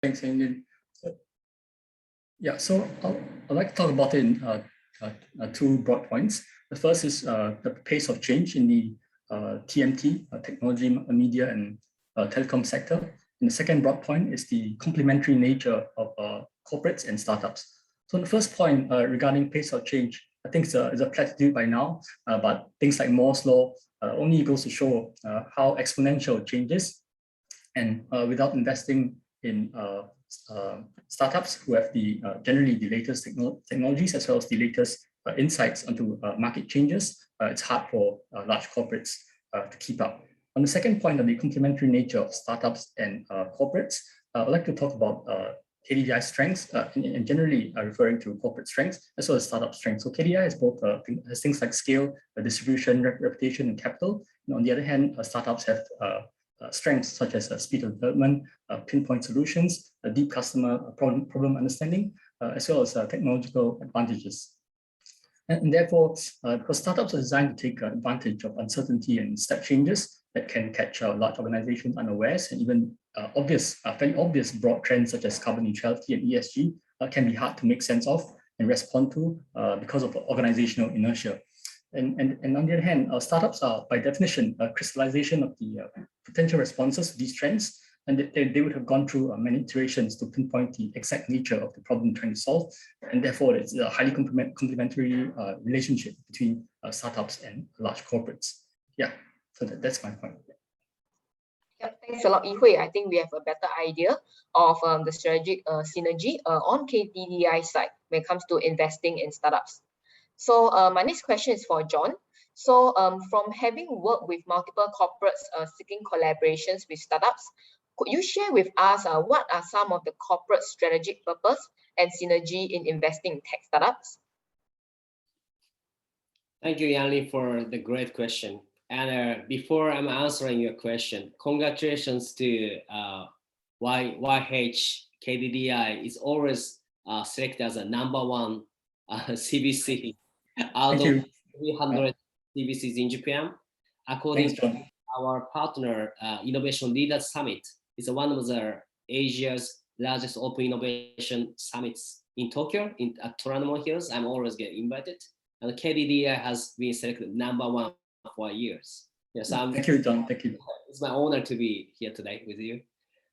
Thanks, Ang Yan. Yeah, so I'd like to talk about it in two broad points. The first is the pace of change in the TMT, technology, media, and telecom sector. And the second broad point is the complementary nature of corporates and startups. So the first point regarding pace of change, I think it's a platitude by now, but things like Moore's law only goes to show how exponential change is. And without investing in startups who have generally the latest technologies as well as the latest insights onto market changes, it's hard for large corporates to keep up. On the second point of the complementary nature of startups and corporates, I'd like to talk about KDDI's strengths and generally referring to corporate strengths as well as startup strengths. So KDDI has both has things like scale, distribution, reputation, and capital. And on the other hand, startups have strengths such as speed of development, pinpoint solutions, deep customer problem understanding, as well as technological advantages. And therefore, because startups are designed to take advantage of uncertainty and step changes that can catch large organizations unawares, and even fairly obvious broad trends such as carbon neutrality and ESG can be hard to make sense of and respond to because of organizational inertia. And on the other hand, startups are by definition a crystallization of the potential responses to these trends, and they would have gone through many iterations to pinpoint the exact nature of the problem trying to solve, and therefore it's a highly complementary relationship between startups and large corporates. Yeah, so that's my point. Yeah, thanks a lot, Yi Hui. I think we have a better idea of the strategic synergy on KDDI side when it comes to investing in startups. So my next question is for John. So from having worked with multiple corporates seeking collaborations with startups, could you share with us what are some of the corporate strategic purpose and synergy in investing in tech startups? Thank you, Yan Lin, for the great question. And before I'm answering your question, congratulations to YH KDDI is always selected as a #1 CVC out of 300 CVCs in Japan. According to our partner, Innovation Leaders Summit is one of the Asia's largest open innovation summits in Tokyo, at Toranomon Hills. I'm always getting invited. And KDDI has been selected #1 for years. Yes, thank you, John. Thank you. It's my honor to be here today with you.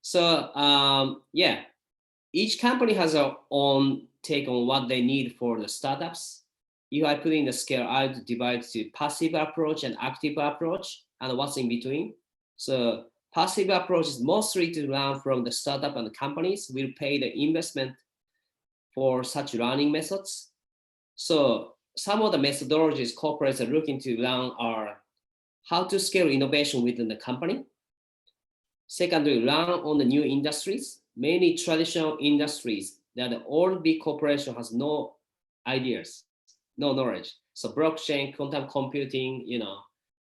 So yeah, each company has their own take on what they need for the startups. If I put in the scale, I divide to passive approach and active approach and what's in between. So passive approach is mostly to learn from the startup and the companies will pay the investment for such learning methods. So some of the methodologies corporates are looking to learn are how to scale innovation within the company. Secondly, learn on the new industries, many traditional industries that all big corporation has no ideas, no knowledge. So blockchain, quantum computing,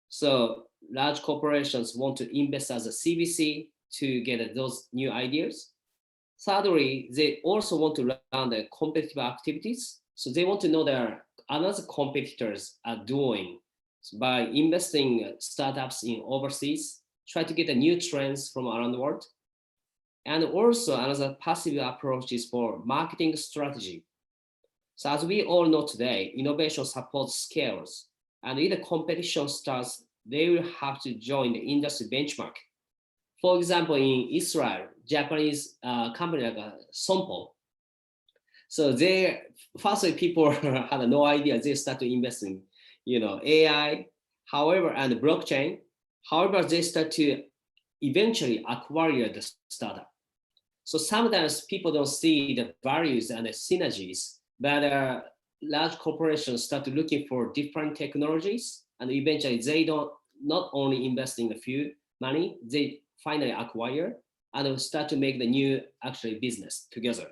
so large corporations want to invest as a CVC to get those new ideas. Thirdly, they also want to learn the competitive activities. So they want to know their other competitors are doing. So by investing startups in overseas, try to get the new trends from around the world. And also another passive approach is for marketing strategy. So as we all know today, innovation supports scales. And if the competition starts, they will have to join the industry benchmark. For example, in Israel, Japanese company like Sompo. So they, firstly, people had no idea. They start to invest in, AI, however, and blockchain. However, they start to eventually acquire the startup. So sometimes people don't see the values and the synergies, but large corporations start looking for different technologies, and eventually they don't not only invest in a few money, they finally acquire and start to make the new actually business together.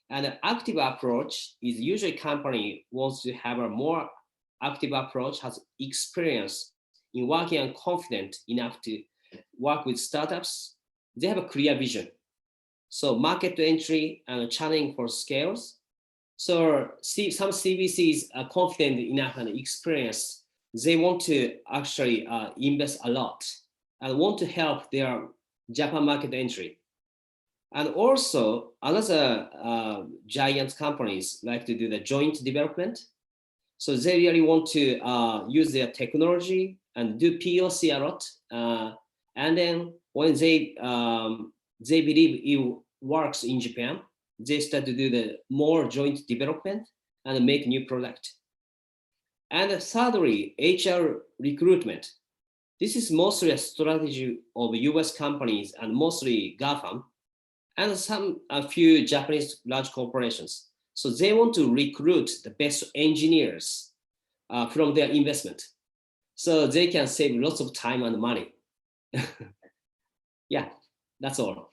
And the active approach is usually company wants to have a more active approach, has experience in working and confident enough to work with startups. They have a clear vision. So market entry and channeling for scales. So some CVCs are confident enough and experienced. They want to actually invest a lot and want to help their Japan market entry. And also another giant companies like to do the joint development. So they really want to use their technology and do POC a lot. And then when they believe it works in Japan, they start to do the more joint development and make new product. And thirdly, HR recruitment. This is mostly a strategy of US companies and mostly GAFAM and a few Japanese large corporations. So they want to recruit the best engineers from their investment. So they can save lots of time and money. Yeah, that's all.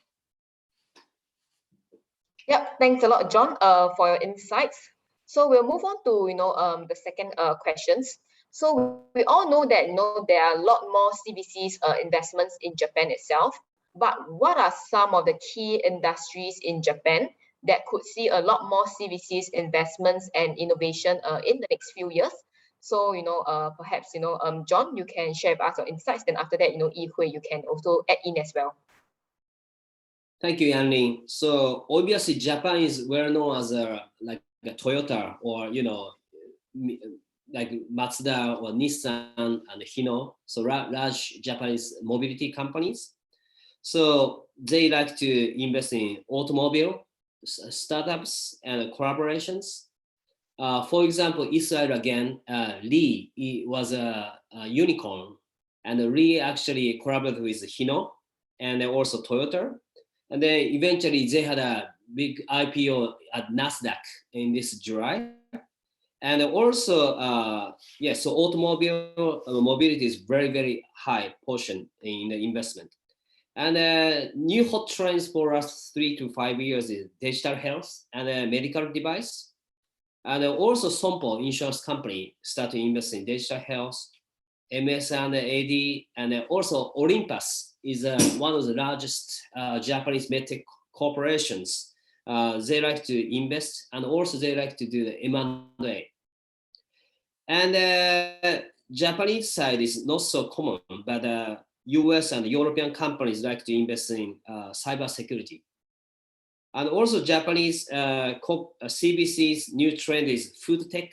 Yeah, thanks a lot, John, for your insights. So we'll move on to the second questions. So we all know that there are a lot more CVCs investments in Japan itself. But what are some of the key industries in Japan that could see a lot more CVCs investments and innovation in the next few years? So perhaps John, you can share with us your insights. Then after that, Yi Hui, you can also add in as well. Thank you, Yan Lin. So obviously, Japan is well known as like a Toyota or like Mazda or Nissan and Hino. So large Japanese mobility companies. So they like to invest in automobile startups and collaborations. For example, Israel again, Li was a unicorn, and Li actually collaborated with Hino and also Toyota. And then eventually they had a big IPO at NASDAQ in this July. And also, so automobile mobility is very, very high portion in the investment. And new hot trends for us 3 to 5 years is digital health and medical device. And also Sompo insurance company start to invest in digital health, MS and AD, and also Olympus is one of the largest Japanese medtech corporations. They like to invest, and also they like to do the M&A. And Japanese side is not so common, but US and European companies like to invest in cyber security. And also Japanese CVC's new trend is food tech.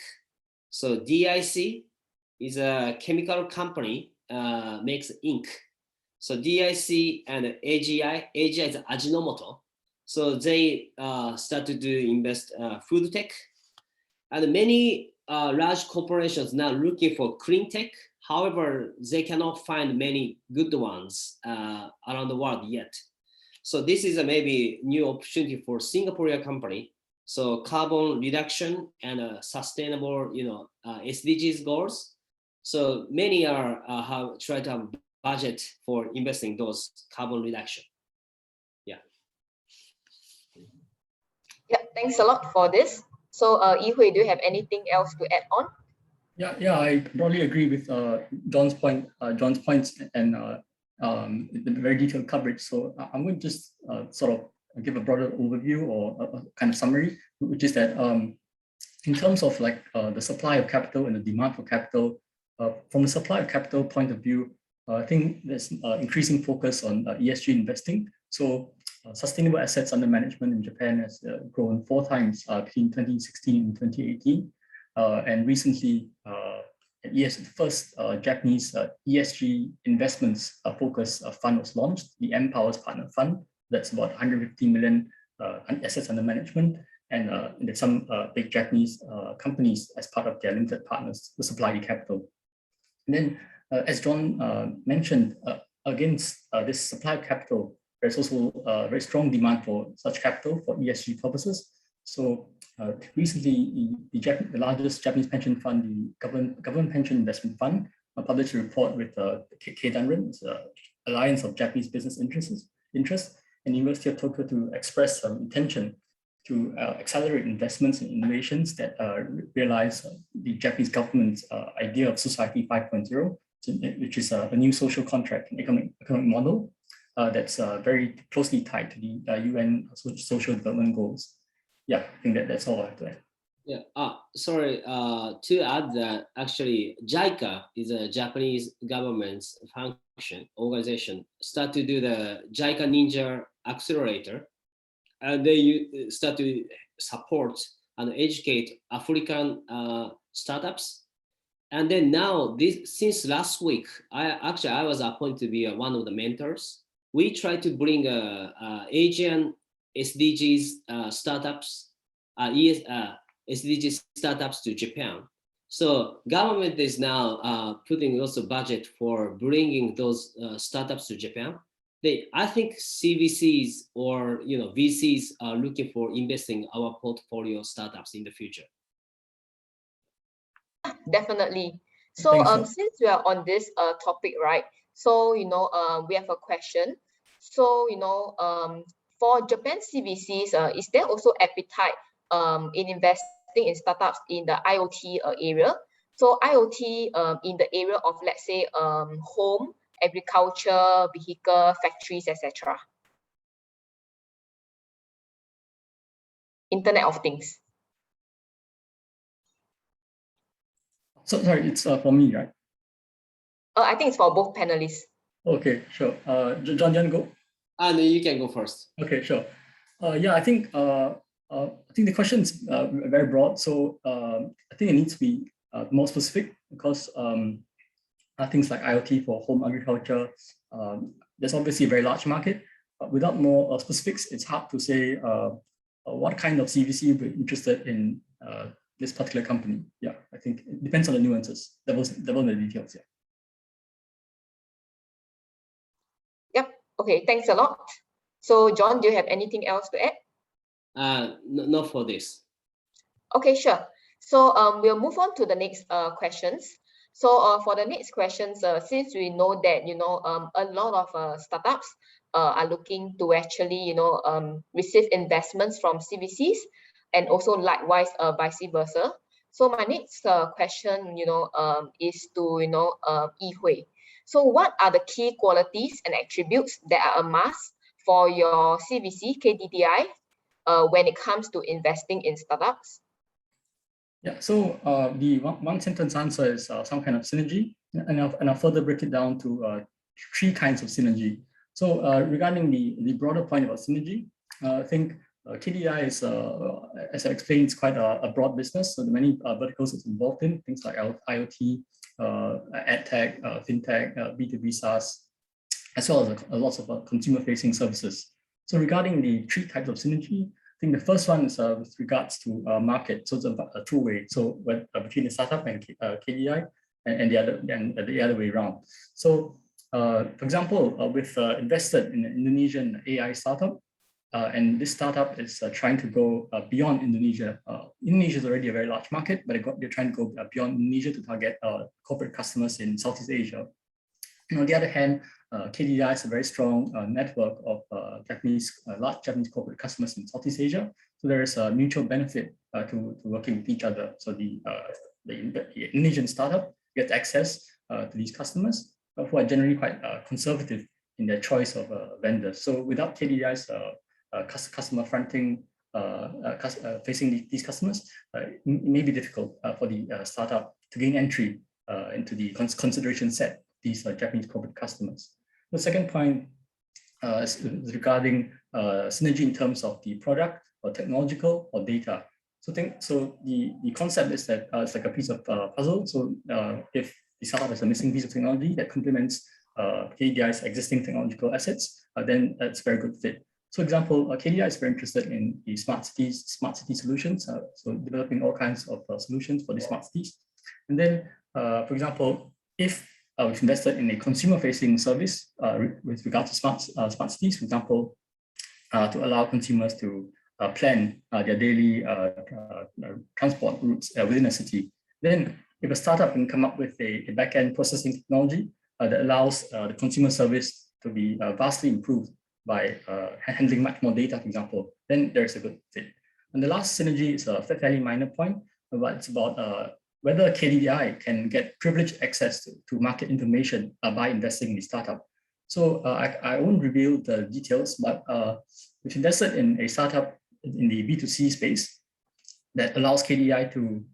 So DIC is a chemical company, makes ink. So DIC and AGI is Ajinomoto. So they started to invest food tech. And many large corporations now looking for clean tech. However, they cannot find many good ones around the world yet. So this is a maybe new opportunity for Singaporean company. So carbon reduction and sustainable, SDGs goals. So many are have tried to have budget for investing those carbon reduction. Yeah. Yeah, thanks a lot for this. So Yi Hui, do you have anything else to add on? Yeah, I broadly agree with John's points and the very detailed coverage. So I'm going to just sort of give a broader overview or a kind of summary, which is that in terms of like the supply of capital and the demand for capital, from the supply of capital point of view, I think there's increasing focus on ESG investing. So sustainable assets under management in Japan has grown 4 times between 2016 and 2018. And recently, the first Japanese ESG investments focus fund was launched, the Empower's Partner Fund. That's about 150 million assets under management. And there's some big Japanese companies as part of their limited partners to supply the capital. And then, as John mentioned, against this supply of capital, there's also very strong demand for such capital for ESG purposes. So recently, the largest Japanese pension fund, the Government Pension Investment Fund, published a report with KDDI, Alliance of Japanese Business Interests, and University of Tokyo to express some intention to accelerate investments in innovations that realize the Japanese government's idea of Society 5.0, which is a new social contract and economic model that's very closely tied to the UN Social Development Goals. Yeah, I think that's all I have to add. Yeah, sorry, to add that actually JICA is a Japanese government's function organization, start to do the JICA Ninja Accelerator. they start to support and educate African startups. And then now, since last week, I was appointed to be one of the mentors. We try to bring Asian SDGs startups, SDG startups to Japan. So government is now putting also budget for bringing those startups to Japan. I think CVCs or VCs are looking for investing our portfolio startups in the future. Definitely. So since we are on this topic, right? So we have a question. So for Japan CVCs, is there also appetite in investing in startups in the IoT area? So IoT in the area of, let's say, home, agriculture, vehicle, factories, etc. Internet of Things. So sorry, it's for me, right? I think it's for both panelists. Okay, sure. John, you go? No, you can go first. Okay, sure. Yeah, I think the question is very broad. So I think it needs to be more specific because things like IoT for home agriculture, there's obviously a very large market, but without more specifics, it's hard to say what kind of CVC we're interested in this particular company. Yeah, I think it depends on the nuances. That was the details. Yeah. Yep. Okay. Thanks a lot. So, John, do you have anything else to add? Not for this. Okay, sure. So we'll move on to the next questions. So for the next questions, since we know that a lot of startups are looking to actually receive investments from CVCs, and also likewise vice versa. So my next question is to Yi Hui. So what are the key qualities and attributes that are a must for your CVC KDDI when it comes to investing in startups? Yeah, so the one sentence answer is some kind of synergy, and I'll further break it down to 3 kinds of synergy. So regarding the broader point about synergy, I think KDDI is, as I explained, it's quite a broad business. So the many verticals it's involved in, things like IoT, AdTech, FinTech, B2B SaaS, as well as lots of consumer-facing services. So regarding the 3 types of synergy, I think the first one is with regards to market. So it's a two-way. So between the startup and KDDI, and the other way around. So for example, we've invested in an Indonesian AI startup, and this startup is trying to go beyond Indonesia. Indonesia is already a very large market, but they're trying to go beyond Indonesia to target corporate customers in Southeast Asia. And on the other hand, KDDI has a very strong network of large Japanese corporate customers in Southeast Asia. So there is a mutual benefit to working with each other. So the Indonesian startup gets access to these customers who are generally quite conservative in their choice of vendors. So without KDDI's customer fronting, facing these customers, it may be difficult for the startup to gain entry into the consideration set these Japanese corporate customers. The second point is regarding synergy in terms of the product or technological or data. So the concept is that it's like a piece of puzzle. So if the startup has a missing piece of technology that complements KDDI's existing technological assets, then that's a very good fit. So example, KDDI is very interested in the smart city solutions. So developing all kinds of solutions for the smart cities. And then, for example, if we've invested in a consumer-facing service with regard to smart cities, for example, to allow consumers to plan their daily transport routes within a city. Then, if a startup can come up with a back-end processing technology that allows the consumer service to be vastly improved by handling much more data, for example, then there's a good fit. And the last synergy is a fairly minor point, but it's about whether KDDI can get privileged access to market information by investing in the startup. So I won't reveal the details, but we've invested in a startup in the B2C space that allows KDDI to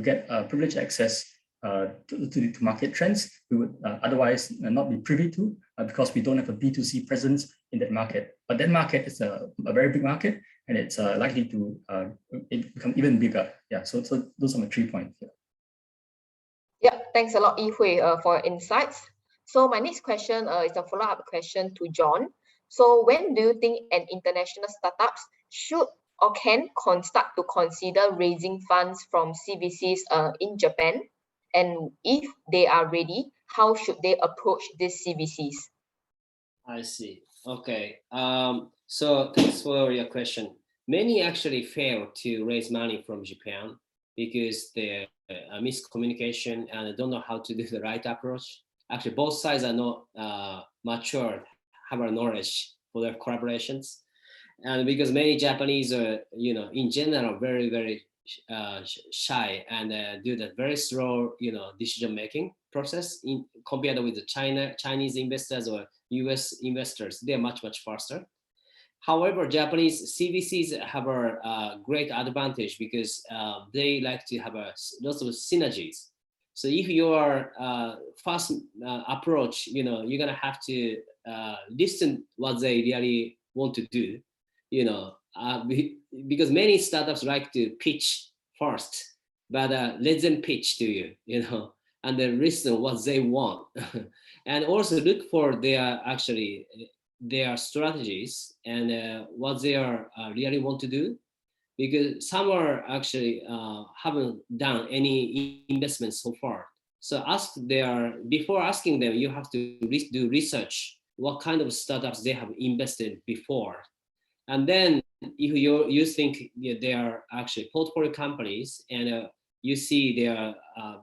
get privileged access to market trends we would otherwise not be privy to because we don't have a B2C presence in that market. But that market is a very big market, and it's likely to become even bigger. Yeah, so those are my 3 points. Yeah. Yeah, thanks a lot, Yi Hui, for your insights. So my next question is a follow-up question to John. So when do you think an international startups should or can start to consider raising funds from CVCs in Japan? And if they are ready, how should they approach these CVCs? I see. Okay. So thanks for your question. Many actually fail to raise money from Japan because they're miscommunication and don't know how to do the right approach. Actually, both sides are not mature, have a knowledge for their collaborations. And because many Japanese are, in general, very, very shy and do that very slow, decision-making process compared with the Chinese investors or US investors. They're much, much faster. However, Japanese CVCs have a great advantage because they like to have lots of synergies. So if you are fast approach, you're gonna have to listen what they really want to do, because many startups like to pitch first, but let them pitch to you, and then listen what they want, and also look for their strategies and what they are really want to do, because some are actually haven't done any investments so far. So before asking them, you have to do research what kind of startups they have invested before, and then if you think they are actually portfolio companies and you see their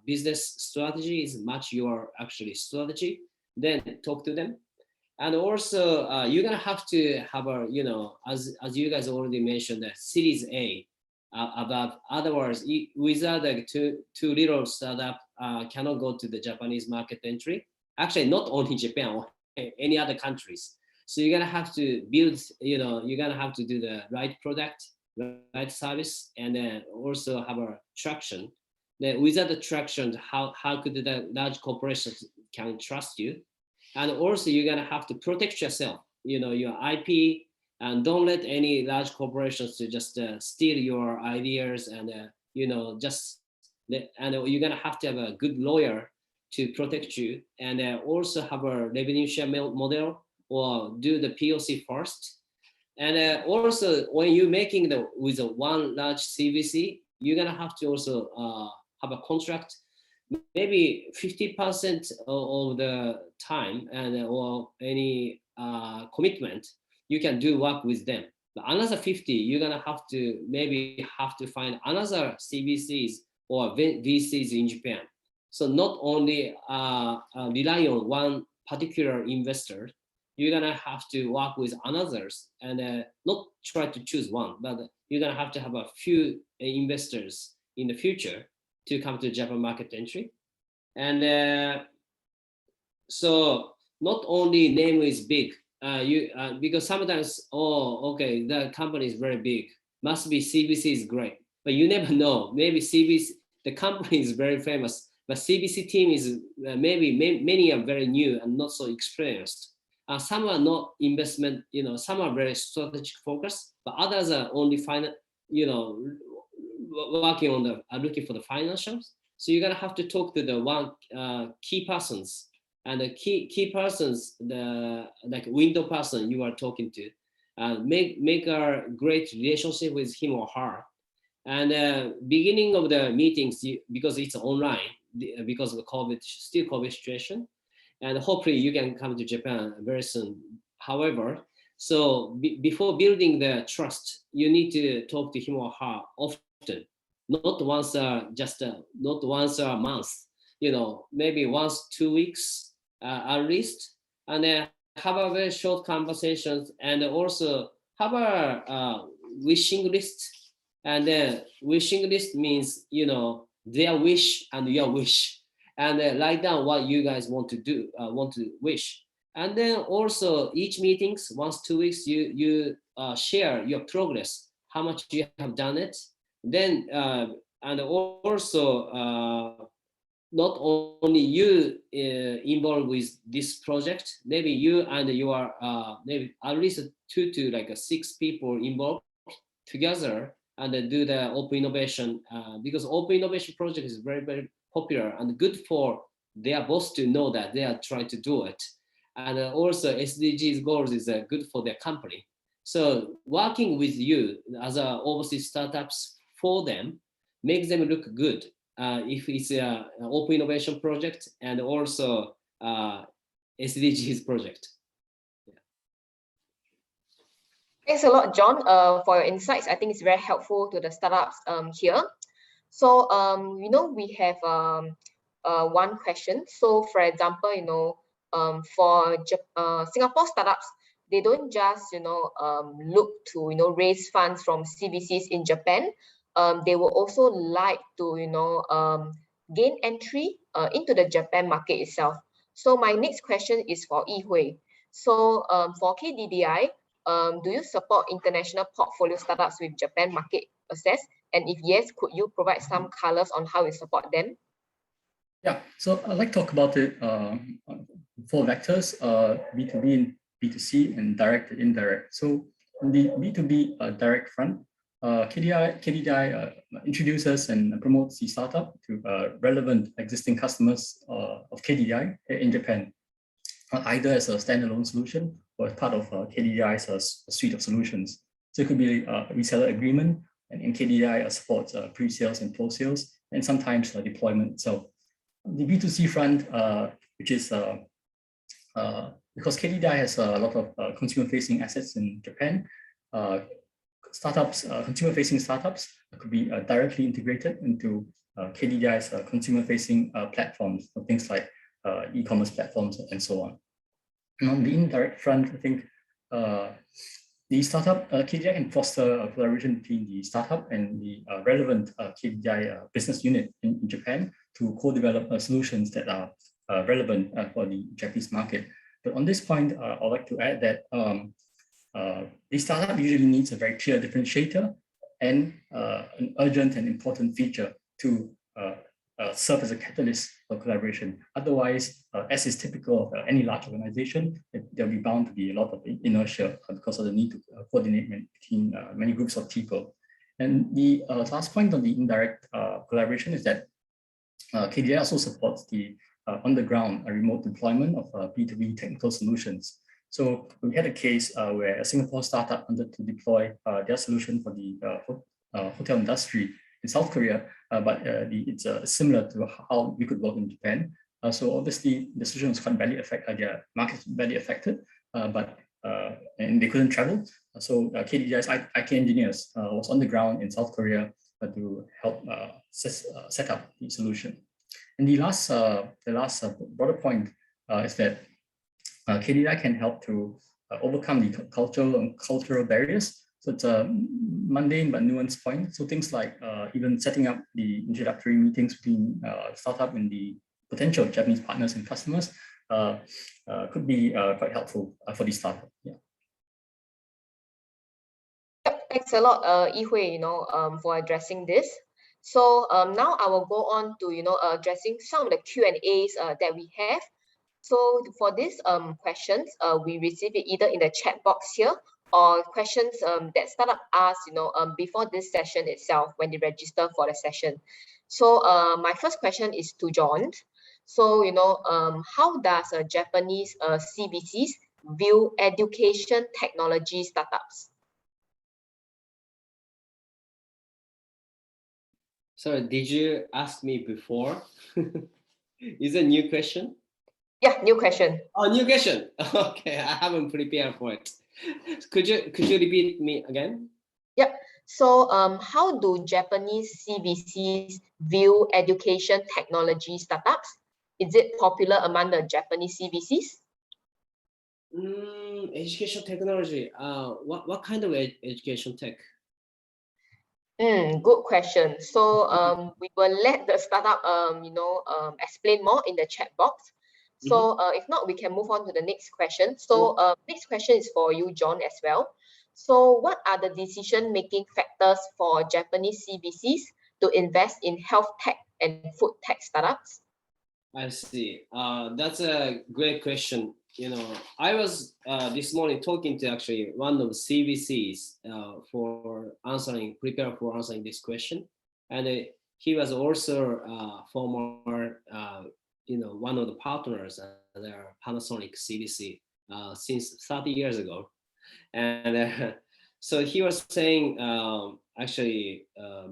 business strategy is match your actually strategy, then talk to them. And also you're gonna have to have as you guys already mentioned, that Series A above. Otherwise, without like too little startup cannot go to the Japanese market entry. Actually, not only Japan or any other countries. So you're gonna have to build, you're gonna have to do the right product, right service, and then also have a traction. Then without the traction, how could the large corporations can trust you? And also you're gonna have to protect yourself, your IP, and don't let any large corporations to just steal your ideas and and you're gonna have to have a good lawyer to protect you, and also have a revenue share model or do the POC first. And also when you're making with one large CVC, you're gonna have to also have a contract, maybe 50% of the time and or any commitment you can do work with them. But another 50, you're gonna have to find another CVCs or VCs in Japan. So not only rely on one particular investor, you're gonna have to work with others and not try to choose one, but you're gonna have to have a few investors in the future to come to Japan market entry. And so not only name is big, because sometimes, okay, the company is very big, must be CVC is great, but you never know. Maybe CVC, the company is very famous, but CVC team is many are very new and not so experienced. Some are not investment, some are very strategic focused, but others are only working on looking for the financials. So you're gonna have to talk to the one key persons, and the key persons, the like window person you are talking to, make a great relationship with him or her. And beginning of the meetings, because it's online, because of the COVID situation, and hopefully you can come to Japan very soon. However, so before building the trust, you need to talk to him or her often, not once not once a month, maybe once 2 weeks at least, and then have a very short conversations, and also have a wishing list. And then wishing list means their wish and your wish, and write down what you guys want to do, want to wish. And then also each meetings, once 2 weeks, you share your progress, how much you have done it. Then and also not only you involved with this project, maybe you and your maybe at least 2 to like 6 people involved together and do the open innovation, because open innovation project is very, very popular and good for their boss to know that they are trying to do it. And also SDGs goals is good for their company. So working with you as a overseas startups for them, makes them look good. If it's an open innovation project and also SDGs project. Thanks a lot, John, for your insights. I think it's very helpful to the startups here. So, we have one question. So, for example, for Singapore startups, they don't just, look to, raise funds from CVCs in Japan. They will also like to, gain entry into the Japan market itself. So, my next question is for Yi Hui. So, for KDDI, do you support international portfolio startups with Japan market access? And if yes, could you provide some colors on how you support them? Yeah, so I'd like to talk about it, 4 vectors, B2B and B2C, and direct and indirect. So on the B2B direct front, KDDI introduces and promotes the startup to relevant existing customers of KDDI in Japan, either as a standalone solution or as part of KDDI's suite of solutions. So it could be a reseller agreement, and KDDI supports pre-sales and post-sales, and sometimes deployment itself. The B2C front, which is because KDDI has a lot of consumer-facing assets in Japan, consumer-facing startups could be directly integrated into KDDI's consumer-facing platforms, things like e-commerce platforms and so on. And on the indirect front, I think the startup KDDI can foster a collaboration between the startup and the relevant KDDI business unit in Japan to co-develop solutions that are relevant for the Japanese market. But on this point, I'd like to add that the startup usually needs a very clear differentiator and an urgent and important feature to serve as a catalyst for collaboration. Otherwise, as is typical of any large organization, there'll be bound to be a lot of inertia because of the need to coordinate between many groups of people. And the last point on the indirect collaboration is that KDDI also supports the on-the-ground remote deployment of B2B technical solutions. So we had a case where a Singapore startup wanted to deploy their solution for the hotel industry in South Korea, but it's similar to how we could work in Japan. So obviously the solution was quite badly affected, their market was badly affected, and they couldn't travel. So KDDI's IT engineers was on the ground in South Korea to help set up the solution. And the last broader point is that KDDI can help to overcome the cultural barriers. So it's a mundane but nuanced point. So things like even setting up the introductory meetings between startup and the potential Japanese partners and customers could be quite helpful for the startup. Yeah. Thanks a lot, Yi Hui, for addressing this. So now I will go on to addressing some of the Q&As that we have. So for these questions, we receive it either in the chat box here or questions that startup ask, before this session itself when they register for the session. So my first question is to John. So how does Japanese CVCs view education technology startups? Sorry, did you ask me before? Is it a new question? Yeah, new question. Oh, new question. Okay, I haven't prepared for it. Could you repeat me again? Yep. So how do Japanese CVCs view education technology startups? Is it popular among the Japanese CVCs? Education technology. What kind of education tech? Good question. So we will let the startup explain more in the chat box. So if not, we can move on to the next question. So next question is for you, John, as well. So what are the decision-making factors for Japanese CVCs to invest in health tech and food tech startups? I see. That's a great question. I was this morning talking to actually one of the CVCs prepare for answering this question, and he was also former, one of the partners at their Panasonic CVC since 30 years ago, and so he was saying actually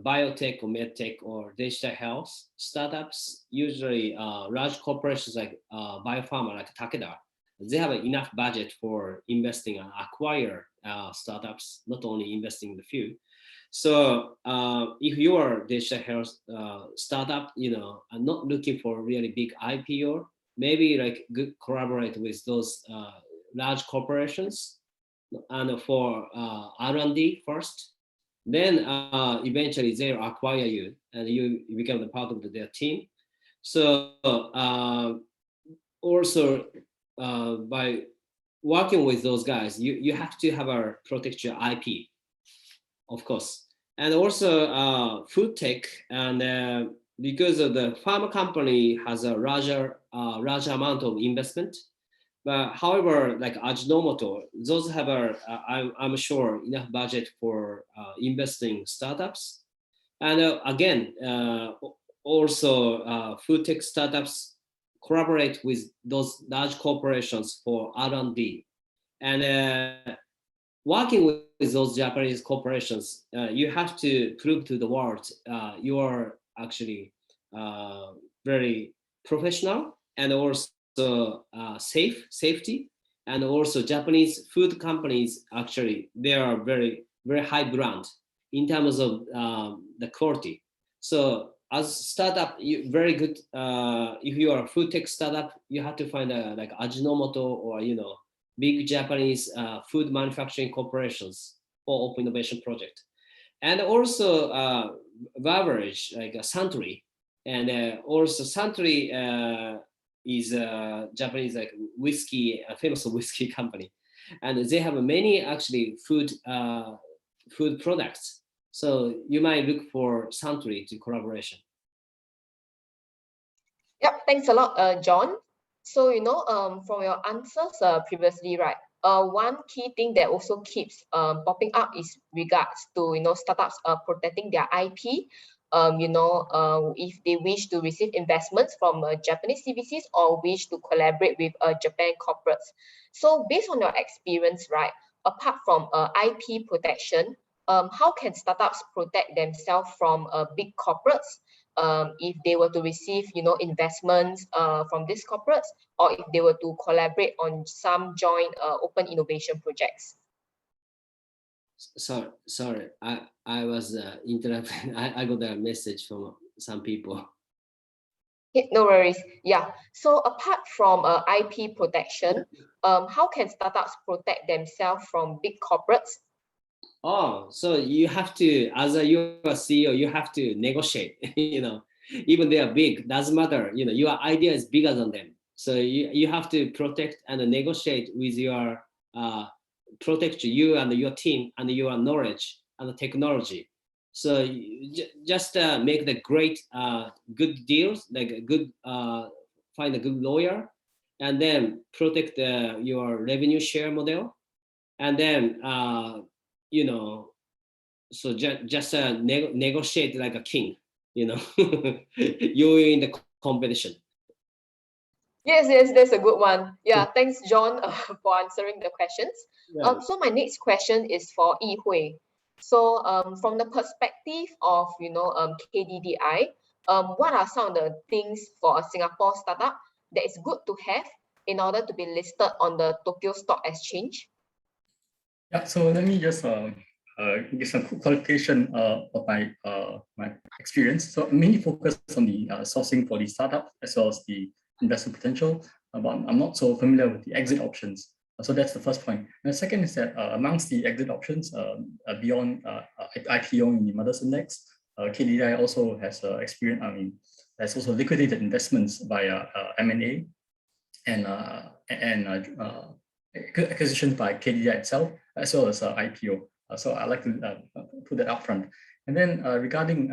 biotech or medtech or digital health startups, usually large corporations like biopharma like Takeda, they have enough budget for investing and acquire startups, not only investing in the few. So if you are digital health startup, are not looking for really big IPO, maybe like good collaborate with those large corporations and for R&D first, then eventually they acquire you and you become the part of their team. So also by working with those guys, you have to have a protect your IP, of course, and also food tech, and because of the pharma company has a larger amount of investment. But however, like Ajinomoto, those have I'm sure enough budget for investing startups, and again, also food tech startups collaborate with those large corporations for R&D, and working with those Japanese corporations, you have to prove to the world you are actually very professional and also safety, and also Japanese food companies actually they are very very high brand in terms of the quality. So as startup, you very good. If you are a food tech startup, you have to find like Ajinomoto or big Japanese food manufacturing corporations for Open Innovation Project, and also beverage like Suntory, and also Suntory is a Japanese like whiskey, a famous whiskey company, and they have many actually food products. So you might look for Suntory to collaboration. Yep, thanks a lot, John. So from your answers previously, right? One key thing that also keeps popping up is regards to startups protecting their IP. If they wish to receive investments from Japanese CVCs or wish to collaborate with Japan corporates. So based on your experience, right, apart from IP protection, how can startups protect themselves from big corporates if they were to receive investments from these corporates, or if they were to collaborate on some joint open innovation projects? Sorry, I was interrupted. I got a message from some people. No worries. Yeah. So apart from IP protection, how can startups protect themselves from big corporates? Oh, so you have to, as you're a CEO, you have to negotiate. Even they are big, doesn't matter. Your idea is bigger than them, so you have to protect and negotiate with your protect you and your team and your knowledge and technology. So just make the great good deals, like a good find a good lawyer, and then protect your revenue share model, and then so just negotiate like a king. You're in the competition. Yes, that's a good one. Yeah, thanks, John, for answering the questions. Yeah. So my next question is for Yi Hui. So from the perspective of KDDI, what are some of the things for a Singapore startup that is good to have in order to be listed on the Tokyo Stock Exchange? Yeah, so let me just give some qualification of my experience. So I'm mainly focused on the sourcing for the startup as well as the investment potential, but I'm not so familiar with the exit options. So that's the first point. And the second is that amongst the exit options, beyond IPO in the Mothers Index, KDDI also has experience. Has also liquidated investments via M&A and acquisition by KDDI itself, as well as IPO. So I'd like to put that up front. And then regarding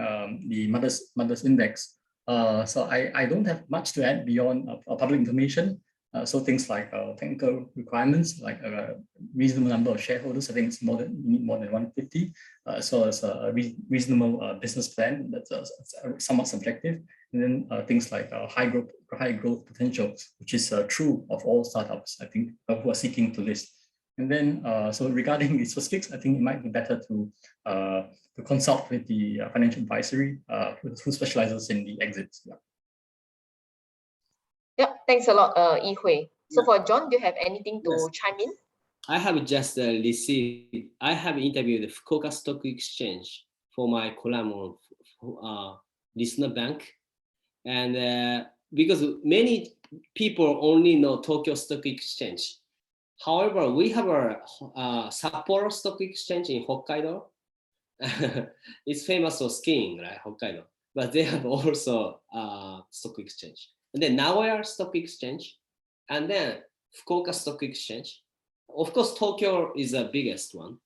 the Mothers Index, So I don't have much to add beyond public information. So things like technical requirements, like a reasonable number of shareholders. I think it's you need more than 150, as well as a reasonable business plan that's somewhat subjective. And then things like high growth potential, which is true of all startups, I think, who are seeking to list. And then, so regarding the specifics, I think it might be better to consult with the financial advisory who specializes in the exits. Yeah. Yeah, thanks a lot, Yi Hui. So for John, do you have anything to chime in? I have just received, I have interviewed the Fukuoka Stock Exchange for my column on Listener Bank. And because many people only know Tokyo Stock Exchange. However, we have a Sapporo Stock Exchange in Hokkaido. It's famous for skiing, right, Hokkaido. But they have also stock exchange. And then Nagoya Stock Exchange, and then Fukuoka Stock Exchange. Of course, Tokyo is the biggest one.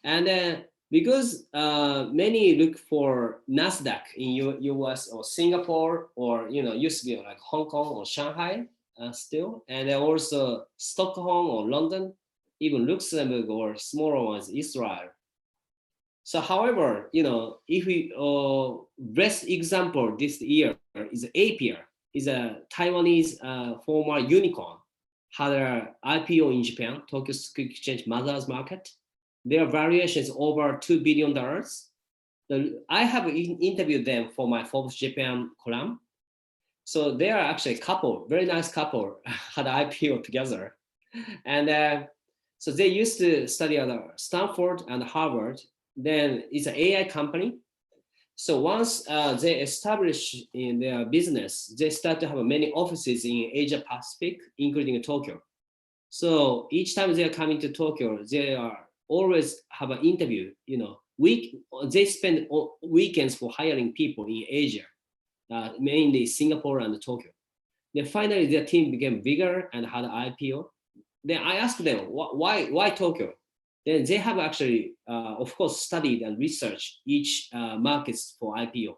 And then because many look for NASDAQ in US or Singapore, or used to be like Hong Kong or Shanghai still, and then also Stockholm or London, even Luxembourg or smaller ones, Israel. So however, if we best example this year is Apier, is a Taiwanese former unicorn, had an IPO in Japan, Tokyo Stock Exchange Mother's Market. Their valuation is over $2 billion. I have interviewed them for my Forbes Japan column. So they are actually a couple, very nice couple, had an IPO together. And so they used to study at Stanford and Harvard. Then it's an AI company. So once they establish in their business, they start to have many offices in Asia Pacific, including Tokyo. So each time they are coming to Tokyo, they are always have an interview. They spend weekends for hiring people in Asia, mainly Singapore and Tokyo. Then finally, their team became bigger and had an IPO. Then I asked them, why Tokyo? Then they have actually, of course, studied and researched each markets for IPO.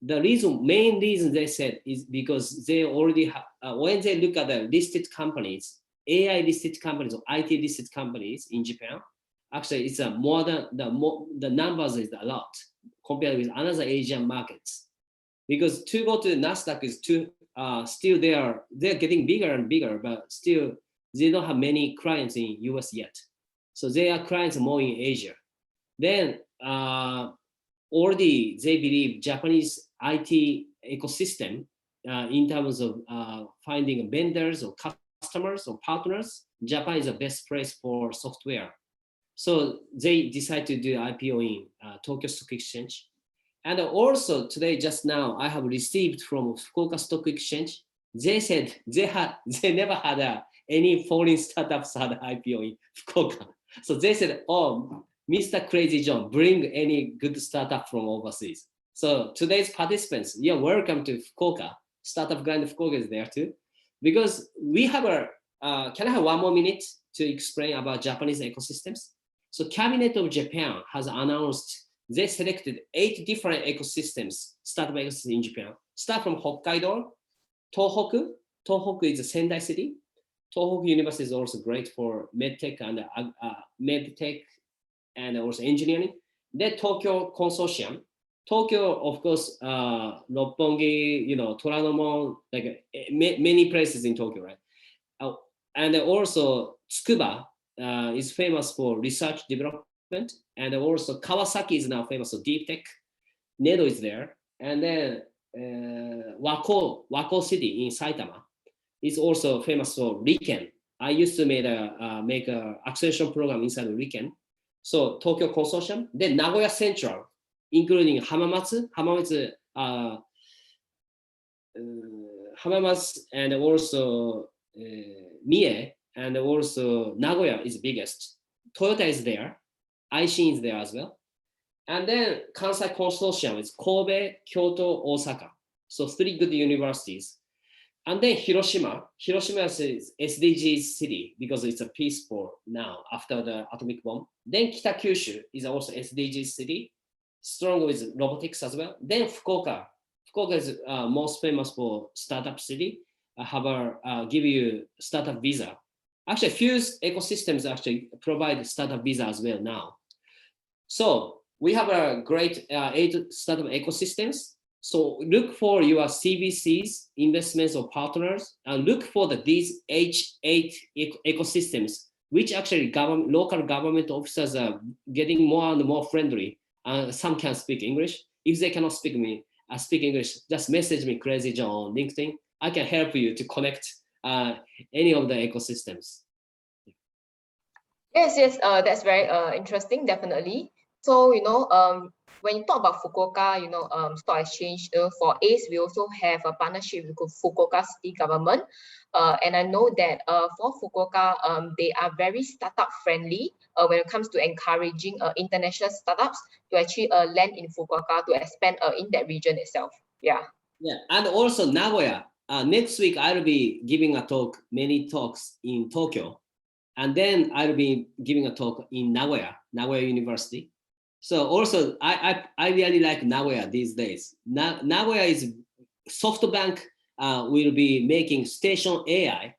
The main reason they said is because they already have, when they look at the listed companies, AI listed companies or IT listed companies in Japan, actually it's more than the numbers is a lot compared with another Asian markets. Because to go to the NASDAQ is still they're getting bigger and bigger, but still they don't have many clients in US yet. So they are clients more in Asia. Then already they believe Japanese IT ecosystem in terms of finding vendors or customers or partners, Japan is the best place for software. So they decide to do IPO in Tokyo Stock Exchange. And also today, just now, I have received from Fukuoka Stock Exchange. They said they never had any foreign startups had IPO in Fukuoka. So they said, oh, Mr. Crazy John, bring any good startup from overseas. So today's participants, you're welcome to Fukuoka. Startup Grand Fukuoka is there too. Because we have can I have 1 more minute to explain about Japanese ecosystems? So Cabinet of Japan has announced they selected 8 different ecosystems, startup ecosystems in Japan. Start from Hokkaido, Tohoku. Tohoku is a Sendai city. Tohoku University is also great for medtech and also engineering. Then Tokyo Consortium. Tokyo, of course, Roppongi, Toranomon, like many places in Tokyo, right? And also Tsukuba is famous for research development. And also Kawasaki is now famous for deep tech. Nedo is there. And then Wako City in Saitama is also famous for Riken. I used to make a acceleration program inside of Riken. So Tokyo Consortium, then Nagoya Central, including Hamamatsu, and also Mie, and also Nagoya is biggest. Toyota is there, Aishin is there as well. And then Kansai Consortium is Kobe, Kyoto, Osaka. So 3 good universities. And then Hiroshima is SDGs city because it's a peaceful now after the atomic bomb. Then Kitakyushu is also SDGs city, strong with robotics as well. Then Fukuoka Fukuoka is most famous for startup city. Give you startup visa. Actually, few ecosystems actually provide startup visa as well now. So we have a great 8 startup ecosystems. So look for your CVCs, investments or partners, and look for these H8 ecosystems, which actually local government officers are getting more and more friendly. Some can speak English. If they cannot speak English, just message me, Crazy John, on LinkedIn. I can help you to connect any of the ecosystems. Yes, that's very interesting, definitely. So, when you talk about Fukuoka, stock exchange, for ACE, we also have a partnership with Fukuoka city government. And I know that for Fukuoka, they are very startup friendly when it comes to encouraging international startups to actually land in Fukuoka to expand in that region itself. Yeah. Yeah, and also Nagoya. Next week, I'll be giving many talks in Tokyo. And then I'll be giving a talk in Nagoya University. So also, I really like Nagoya these days. Nagoya is SoftBank will be making station AI,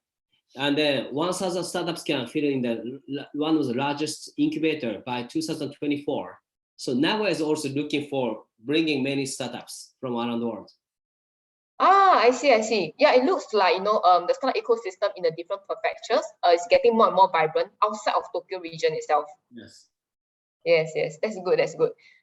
and 1,000 startups can fit in one of the largest incubator by 2024. So Nagoya is also looking for bringing many startups from around the world. I see. Yeah, it looks like, the startup ecosystem in the different prefectures is getting more and more vibrant outside of Tokyo region itself. Yes. Yes, that's good.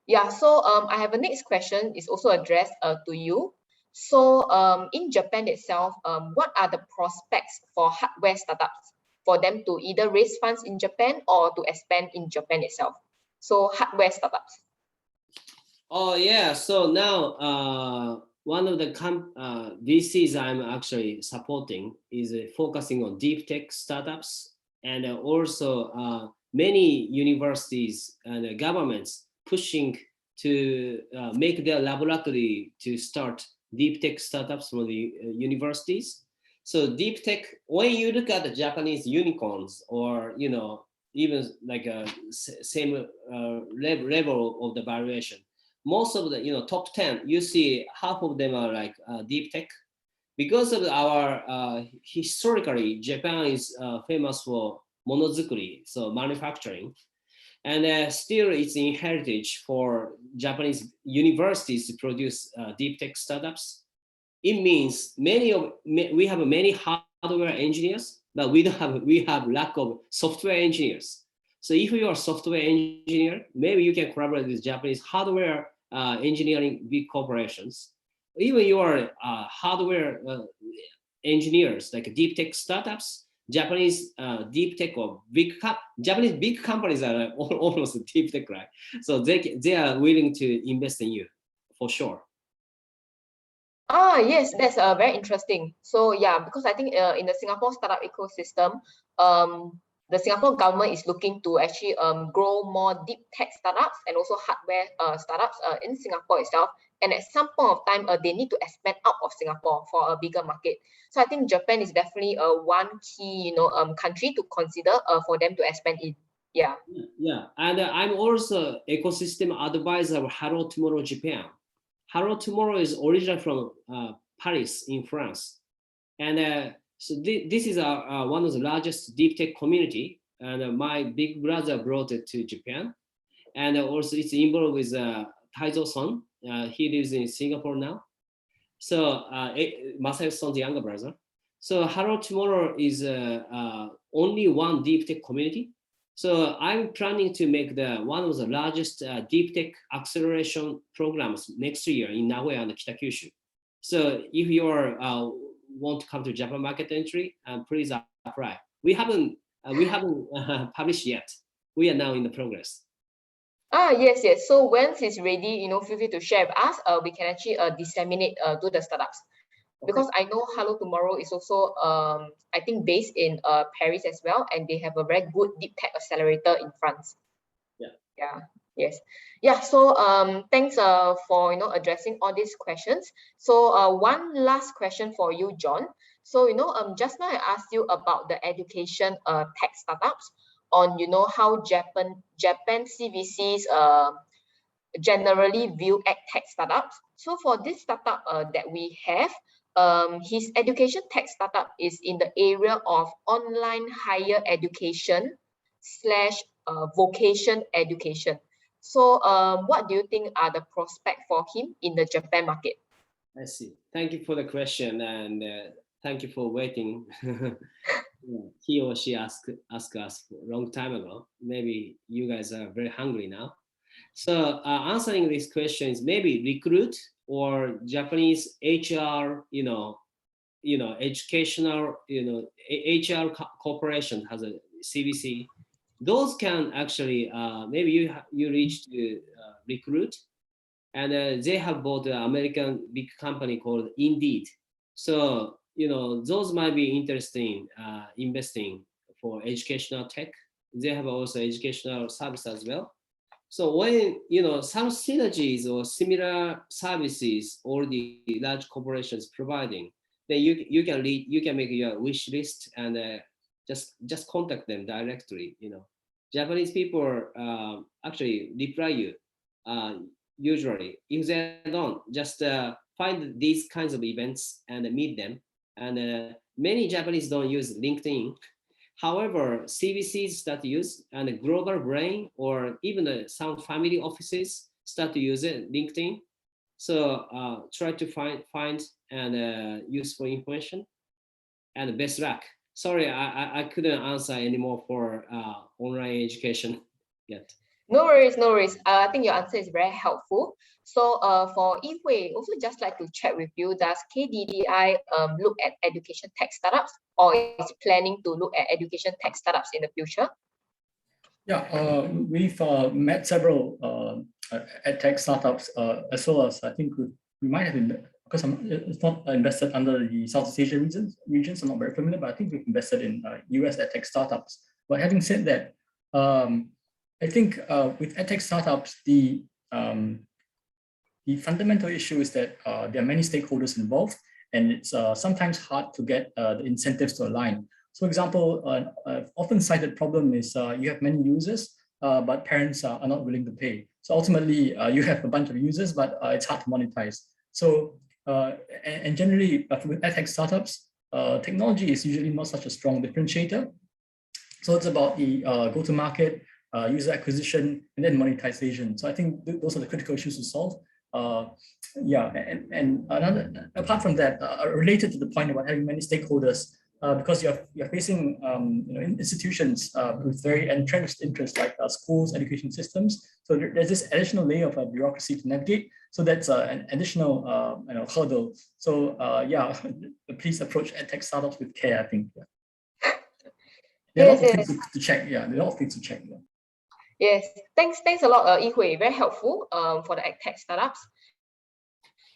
Yeah, so I have a next question, is also addressed to you. So in Japan itself, what are the prospects for hardware startups for them to either raise funds in Japan or to expand in Japan itself? So hardware startups. Oh yeah, so now one of the VCs I'm actually supporting is focusing on deep tech startups, and also many universities and governments pushing to make their laboratory to start deep tech startups from the universities. So deep tech, when you look at the Japanese unicorns, or even like a same level of the valuation, most of the top 10, you see half of them are like deep tech. Because of our historically, Japan is famous for monozukuri, so manufacturing, and still it's in heritage for Japanese universities to produce deep tech startups. It means we have many hardware engineers, but we have lack of software engineers. So if you are a software engineer, maybe you can collaborate with Japanese hardware engineering big corporations. Even your hardware engineers, like deep tech startups, Japanese deep tech or Japanese big companies are almost deep tech, right? So they are willing to invest in you, for sure. Yes, that's very interesting. So yeah, because I think in the Singapore startup ecosystem, the Singapore government is looking to actually grow more deep tech startups and also hardware startups in Singapore itself. And at some point of time, they need to expand out of Singapore for a bigger market. So I think Japan is definitely one key country to consider for them to expand in. Yeah. Yeah, and I'm also ecosystem advisor of Hello Tomorrow Japan. Hello Tomorrow is originally from Paris in France, and so this is one of the largest deep tech community. And my big brother brought it to Japan, and also it's involved with Taizo-san. He lives in Singapore now. So Masayoshi-san's younger brother. So Hello Tomorrow is only one deep tech community. So I'm planning to make one of the largest deep tech acceleration programs next year in Nagoya and Kitakyushu. So if you want to come to Japan market entry, please apply. We haven't published yet. We are now in the progress. Yes. So once it's ready, feel free to share with us. We can actually disseminate to the startups. Because I know Hello Tomorrow is also, I think, based in Paris as well, and they have a very good deep tech accelerator in France. Yeah. So thanks for addressing all these questions. So one last question for you, John. So just now I asked you about the education tech startups on how Japan CVCs generally view edtech startups. So for this startup that we have, his education tech startup is in the area of online higher education / vocation education. So what do you think are the prospects for him in the Japan market? I see. Thank you for the question, and thank you for waiting. He or she asked us a long time ago. Maybe you guys are very hungry now. So answering this question is maybe recruit or Japanese HR, educational, HR corporation has a CVC. Those can actually maybe you reach to recruit, and they have bought an American big company called Indeed. So those might be interesting investing for educational tech. They have also educational service as well. So when some synergies or similar services already large corporations providing, then you can make your wish list and just contact them directly. Japanese people actually reply you usually. If they don't, just find these kinds of events and meet them. And many Japanese don't use LinkedIn. However, CVCs start to use, and the Global Brain or even some family offices start to use it, LinkedIn. So try to find and useful information. And best luck. Sorry, I couldn't answer anymore for online education yet. No worries, no worries. I think your answer is very helpful. So for Yi Hui, also just like to check with you, does KDDI look at education tech startups, or is planning to look at education tech startups in the future? Yeah, we've met several edtech startups as well as I think we might have been, because it's not invested under the Southeast Asia regions, I'm not very familiar, but I think we've invested in US edtech startups. But having said that, I think with edtech startups, the fundamental issue is that there are many stakeholders involved, and it's sometimes hard to get the incentives to align. So, for example, often cited problem is you have many users, but parents are not willing to pay. So ultimately, you have a bunch of users, but it's hard to monetize. So, and generally with edtech startups, technology is usually not such a strong differentiator. So it's about the go-to-market, user acquisition, and then monetization. So I think those are the critical issues to solve. Yeah, and another, apart from that, related to the point about having many stakeholders, because you're facing institutions with very entrenched interests like schools, education systems. So there's this additional layer of bureaucracy to navigate. So that's an additional hurdle. So yeah, please approach edtech startups with care, I think. Yeah. There are a lot of things to check. Yeah, there are a lot of things to check. Yeah. Yes, thanks a lot, Yi Hui. Very helpful for the edtech startups.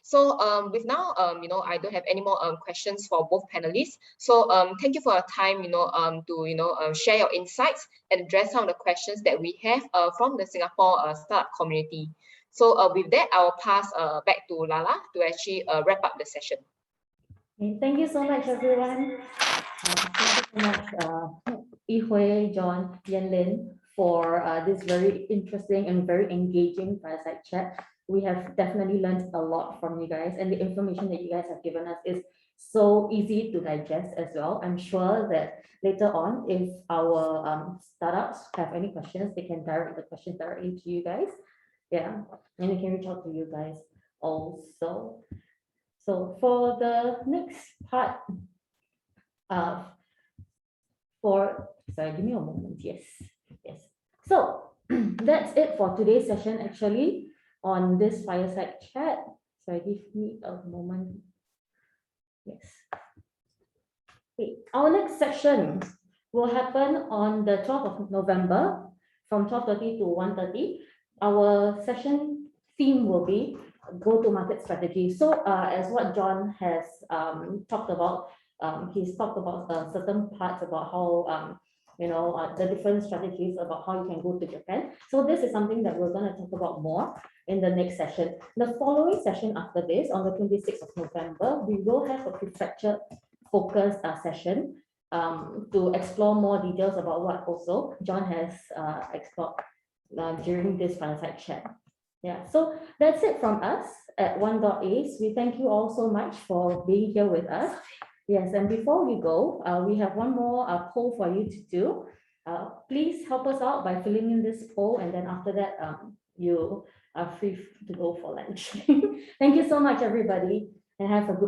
So with now, I don't have any more questions for both panelists. So thank you for your time, to share your insights and address some of the questions that we have from the Singapore startup community. So with that, I'll pass back to Lala to actually wrap up the session. Okay, thank you so much, everyone. Thank you so much, Yi Hui, John, Yan Lin, for this very interesting and very engaging fireside chat. We have definitely learned a lot from you guys, and the information that you guys have given us is so easy to digest as well. I'm sure that later on, if our startups have any questions, they can direct the questions directly to you guys. Yeah, and they can reach out to you guys also. So for the next part, sorry, give me a moment. Yes. So that's it for today's session, actually, on this fireside chat. Sorry, give me a moment. Yes. Okay, our next session will happen on the 12th of November from 12:30 to 1:30. Our session theme will be go-to-market strategy. So as what John has talked about, he's talked about certain parts about how the different strategies about how you can go to Japan. So this is something that we're going to talk about more in the next session. The following session after this, on the 26th of November, we will have a prefecture focused session to explore more details about what also John has explored during this fireside chat. Yeah, so that's it from us at One.Ace. We thank you all so much for being here with us. Yes, and before we go, we have one more poll for you to do. Please help us out by filling in this poll, and then after that, you are free to go for lunch. Thank you so much, everybody, and have a good